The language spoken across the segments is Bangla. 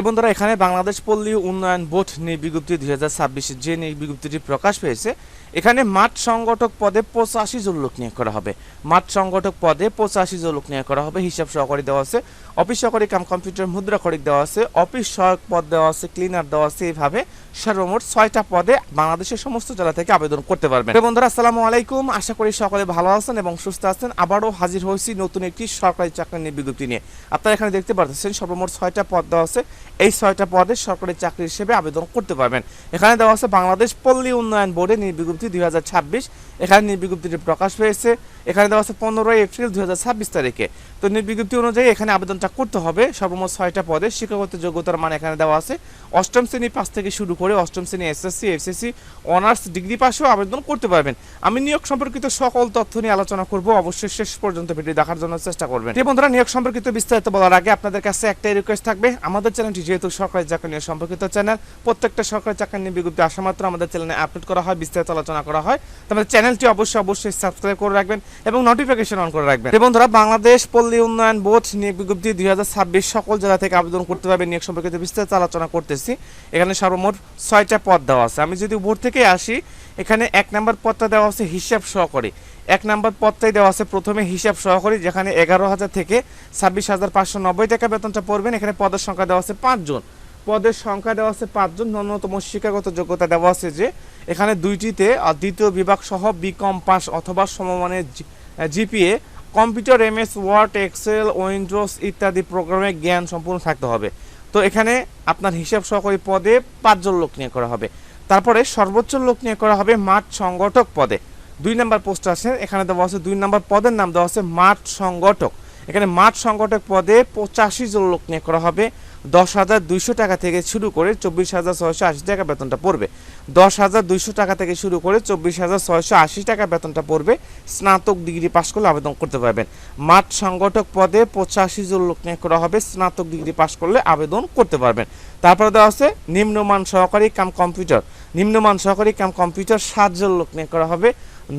বন্ধুরা, এখানে বাংলাদেশ পল্লী উন্নয়ন বোর্ড নিয়োগ বিজ্ঞপ্তি 2026 যে নিয়োগ বিজ্ঞপ্তিটি প্রকাশ পেয়েছে, এখানে মাঠ সংগঠক পদে 85 জন লোক নিয়োগ করা হবে। মাঠ সংগঠক পদে 85 জন লোক নিয়োগ করা হবে। হিসাব সহকারী দেওয়া আছে, অফিস সহকারী কাম কম্পিউটার মুদ্রা খড়িক দেওয়া আছে, অফিস সহায়ক পদ দেওয়া আছে, ক্লিনার দেওয়া আছে। এইভাবে সর্বমোট 6টা পদে বাংলাদেশের সমস্ত জেলা থেকে আবেদন করতে পারবেন। বন্ধুরা, আসসালামু আলাইকুম, আশা করি সকলে ভালো আছেন এবং সুস্থ আছেন। আবারও হাজির হয়েছি নতুন একটি সরকারি চাকরি নিয়োগ বিজ্ঞপ্তি নিয়ে। আপনারা এখানে দেখতে পাচ্ছেন সর্বমোট 6টা পদ দেওয়া আছে। এই 6টা পদে সরকারি চাকরি হিসেবে আবেদন করতে পারবেন। এখানে দেওয়া আছে বাংলাদেশ পল্লী উন্নয়ন বোর্ডের নিয়োগ বিজ্ঞপ্তি 2026। এখানে নিয়োগ বিজ্ঞপ্তিটি প্রকাশ পেয়েছে। এখানে দেওয়া আছে 15 এপ্রিল 2026 তারিখে। তো নিয়োগ বিজ্ঞপ্তি অনুযায়ী এখানে আবেদনটা করতে হবে। সর্বমোট 6টা পদে শিক্ষাগত যোগ্যতার মান এখানে দেওয়া আছে। অষ্টম শ্রেণী পাস থেকে শুরু করে অষ্টম শ্রেণী এসএসসি, এসএসসি, অনার্স, ডিগ্রি পাসও আবেদন করতে পারবেন। আমি নিয়োগ সম্পর্কিত সকল তথ্য নিয়ে আলোচনা করব। অবশ্যই শেষ পর্যন্ত ভিডিও দেখার জন্য চেষ্টা করবেন। বন্ধুরা, নিয়োগ সম্পর্কিত বিস্তারিত বলার আগে আপনাদের কাছে একটাই রিকোয়েস্ট থাকবে, আমাদের চ্যানেলটি যেহেতু সরকারি চাকরি নিয়ে সম্পর্কিত চ্যানেল, প্রত্যেকটা সরকারি চাকরি নিয়ে বিজ্ঞপ্তি আসা মাত্র আমাদের চ্যানেলে আপলোড করা হয়, বিস্তারিত আলোচনা করা হয়। তবে চ্যানেলটি অবশ্যই সাবস্ক্রাইব করে রাখবেন এবং নোটিফিকেশন অন করে রাখবেন। বন্ধুরা, বাংলাদেশ পল্লী উন্নয়ন বোর্ড নিয়োগ বিজ্ঞপ্তি 2026 সকল জেলা থেকে আবেদন করতে পারবেন। নিয়োগ সম্পর্কিত বিস্তারিত আলোচনা করতেছি। এখানে সর্বমোট 6টা পদ দেওয়া আছে। আমি যদি উপর থেকে আসি, এখানে 1 নম্বর পদটা দেওয়া আছে হিসাব সহকারী। 1 নম্বর পদটাই দেওয়া আছে প্রথমে হিসাব সহকারী, যেখানে 11,000 থেকে 26,590 টাকা বেতনটা পড়বেন। এখানে পদের সংখ্যা দেওয়া আছে 5 জন। পদের সংখ্যা দেওয়া আছে 5 জন। ন্যূনতম শিক্ষাগত যোগ্যতা দেওয়া আছে যে এখানে দুইটিতে দ্বিতীয় বিভাগ সহ বিকম পাস অথবা সমমানের GPA, computer, MS Word, Excel, Windows ইত্যাদি প্রোগ্রামে জ্ঞান সম্পূর্ণ থাকতে হবে। তো এখানে আপনার হিসাব সহকারী পদে 5 জন লোক নিয়োগ করা হবে। তারপরে সর্বোচ্চ লোক নিয়োগ করা হবে মাঠ সংগঠক পদে। 2 নম্বর পোস্ট আছে, এখানে দেওয়া আছে 2 নম্বর পদের নাম দেওয়া আছে মাঠ সংগঠক। এখানে মাঠ সংগঠক পদে 85 জন লোক নিয়োগ করা হবে। 10,200 টাকা থেকে শুরু করে 24,680 টাকা বেতনটা পড়বে। 10,200 টাকা থেকে শুরু করে 24,680 টাকা বেতনটা পড়বে। স্নাতক ডিগ্রি পাস করলে আবেদন করতে পারবেন। মাঠ সংগঠক পদে 85 জন লোক নিয়োগ করা হবে। স্নাতক ডিগ্রি পাস করলে আবেদন করতে পারবেন। তারপরে দেওয়া আছে নিম্নমান সহকারী কাম কম্পিউটার। নিম্নমান সহকারী কাম কম্পিউটার 7 জন লোক নিয়োগ করা হবে।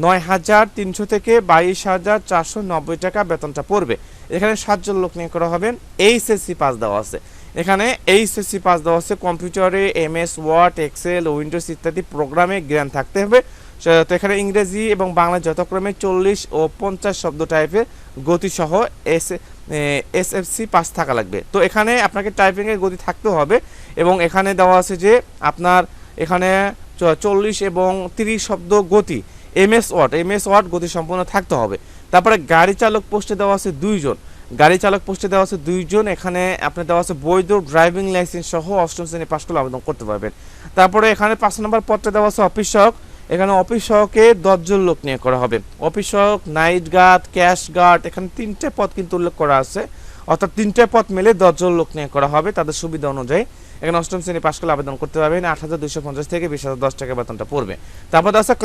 9,300 থেকে 22,490 টাকা বেতনটা পড়বে। এখানে 7 জন লোক নিয়োগ করা হবে। এইচএসসি পাস দেওয়া আছে। এখানে এইচএসসি পাস দেওয়া আছে। কম্পিউটারে এমএস ওয়ার্ড, এক্সেল, উইন্ডোজ ইত্যাদি প্রোগ্রামে জ্ঞান থাকতে হবে। তো এখানে ইংরেজি এবং বাংলা যথাক্রমে 40 ও 50 শব্দ টাইপের গতিসহ এসএফসি পাস থাকা লাগবে। তো এখানে আপনাকে টাইপিংয়ের গতি থাকতে হবে এবং এখানে দেওয়া আছে যে আপনার এখানে 40 এবং 30 শব্দ গতি এমএস ওয়ার্ড গতি সম্পূর্ণ থাকতে হবে। তারপরে গাড়ি চালক পোস্টে দেওয়া আছে 2 জন। গাড়ি চালক পোস্টে দেওয়া আছে 2 জন। এখানে আপনার দেওয়া আছে বৈধ ড্রাইভিং লাইসেন্স সহ অষ্টম শ্রেণী পাস করলে আবেদন করতে পারবেন। তারপরে এখানে 5 নম্বর পদটা দেওয়া আছে অফিস সহায়ক। এখানে অফিস সহায়কে 10 জন লোক নিয়োগ করা হবে। অফিস সহায়ক, নাইট গার্ড, ক্যাশ গার্ড, এখানে 3টে পদ কিন্তু উল্লেখ করা আছে। অর্থাৎ 3টে পদ মিলে 10 জন লোক নিয়োগ করা হবে তাদের সুবিধা অনুযায়ী। এখানে অষ্টম শ্রেণী পাস করলে আবেদন করতে পারবেন। 8,250 থেকে 20,010 টাকা বেতনটা পড়বে। তারপর দেওয়া আছে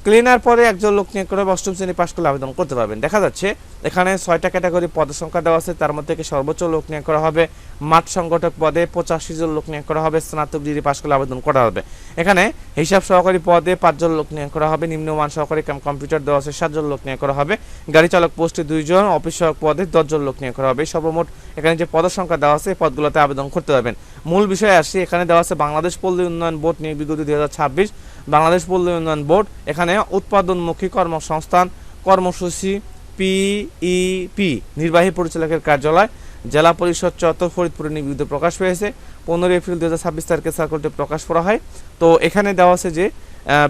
ক্লিনার পরে 1 জন লোক নিয়োগ করে অষ্টম শ্রেণী পাস করলে আবেদন করতে পারবেন। দেখা যাচ্ছে এখানে 6টা ক্যাটাগরি পদের সংখ্যা দেওয়া আছে। তার মধ্যে থেকে সর্বোচ্চ লোক নিয়োগ করা হবে মাঠ সংগঠক পদে 85 জন লোক নিয়োগ করা হবে। স্নাতক ডিগ্রি পাস করলে আবেদন করা হবে। এখানে হিসাব সহকারী পদে 5 জন লোক নিয়োগ করা হবে। নিম্নমান সহকারী কাম কম্পিউটার দেওয়া আছে 7 জন লোক নিয়োগ করা হবে। গাড়ি চালক পোস্টে 2 জন, অফিস সহায়ক পদে 10 জন লোক নিয়োগ করা হবে। সর্বমোট এখানে যে পদের সংখ্যা দেওয়া আছে এই পদগুলোতে আবেদন করতে পারবেন। মূল বিষয়ে আসি, এখানে দেওয়া আছে বাংলাদেশ পল্লী উন্নয়ন বোর্ড নিয়োগ বিজ্ঞপ্তি 2026। বাংলাদেশ পল্লী উন্নয়ন বোর্ড এখানে উৎপাদনমুখী কর্মসংস্থান কর্মসূচি পিইপি নির্বাহী পরিচালকের কার্যালয়, জেলা পরিষদ চত্বর, ফরিদপুরে নিয়োগ বিজ্ঞপ্তি প্রকাশ পেয়েছে। 15 এপ্রিল 2026 তারিখে সার্কুলারটি প্রকাশ করা হয়। তো এখানে দেওয়া আছে যে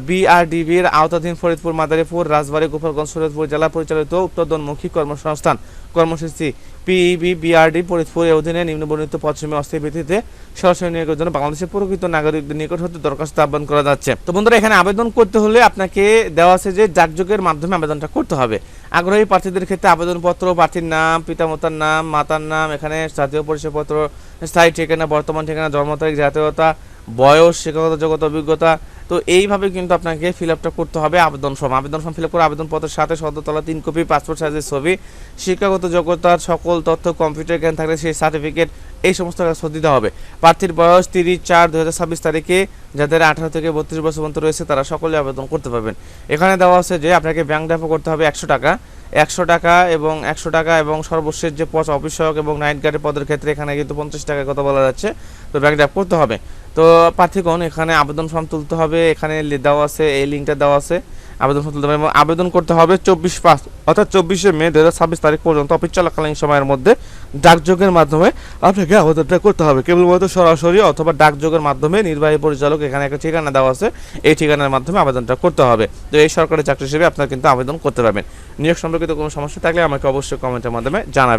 বিআরডিবির আওতাধীন ফরিদপুর, মাদারীপুর, রাজবাড়ী, গোপালগঞ্জ, শরীয়তপুর জেলা পরিচালিত উৎপাদনমুখী কর্মসংস্থান কর্মসূচি পিইবি বিআরডি ফরিদপুরের অধীনে নিম্নবর্ণিত পদসমূহে অস্থায়ী ভিত্তিতে সরাসরি নিয়োগের জন্য বাংলাদেশের প্রকৃত নাগরিকদের নিকট হতে দরখাস্ত আহ্বান করা যাচ্ছে। তো বন্ধুরা, এখানে আবেদন করতে হলে আপনাকে দেওয়া আছে যে ডাকযোগের মাধ্যমে আবেদনটা করতে হবে। আগ্রহী প্রার্থীদের ক্ষেত্রে আবেদনপত্র, প্রার্থীর নাম, পিতামাতার নাম, মাতার নাম, এখানে জাতীয় পরিচয়পত্র, স্থায়ী ঠিকানা, বর্তমান ঠিকানা, জন্ম তারিখ, জাতীয়তা, বয়স, শিক্ষাগত যোগ্যতা, অভিজ্ঞতা, তো এইভাবে কিন্তু আপনাকে ফিল আপটা করতে হবে আবেদন ফর্ম ফিল আপ করে আবেদনপত্রের সাথে সদ্যতলা 3 কপি পাসপোর্ট সাইজের ছবি, শিক্ষাগত যোগ্যতার সকল তথ্য, কম্পিউটার জ্ঞান থাকলে সেই সার্টিফিকেট, এই সমস্ত কাজ দিতে হবে। প্রার্থীর বয়স 30/4/2026 তারিখে, যাদের 18 থেকে 32 বছর পর্যন্ত রয়েছে তারা সকলে আবেদন করতে পারবেন। এখানে দেওয়া আছে যে আপনাকে ব্যাংক ড্রাফট করতে হবে 100 টাকা এবং 100 টাকা, এবং সর্বশেষ যে পোস্ট অফিস সহায়ক এবং নাইট গার্ডের পদের ক্ষেত্রে এখানে কিন্তু 50 টাকার কথা বলা যাচ্ছে। তো ব্যাংক ড্রাফট করতে হবে। তো প্রার্থীগণ এখানে আবেদন ফর্ম তুলতে হবে, এখানে দেওয়া আছে, এই লিঙ্কটা দেওয়া আছে, আবেদন ফর্ম তুলতে হবে এবং আবেদন করতে হবে 24/5 অর্থাৎ 24শে মে 2026 তারিখ পর্যন্ত অফিস চলাকালীন সময়ের মধ্যে ডাকযোগের মাধ্যমে আপনাকে আবেদনটা করতে হবে। কেবলমাত্র সরাসরি অথবা ডাকযোগের মাধ্যমে নির্বাহী পরিচালক এখানে একটা ঠিকানা দেওয়া আছে, এই ঠিকানার মাধ্যমে আবেদনটা করতে হবে। তো এই সরকারি চাকরি হিসেবে আপনারা কিন্তু আবেদন করতে পারবেন। নিয়োগ সম্পর্কিত কোনো সমস্যা থাকলে আমাকে অবশ্যই কমেন্টের মাধ্যমে জানাবেন।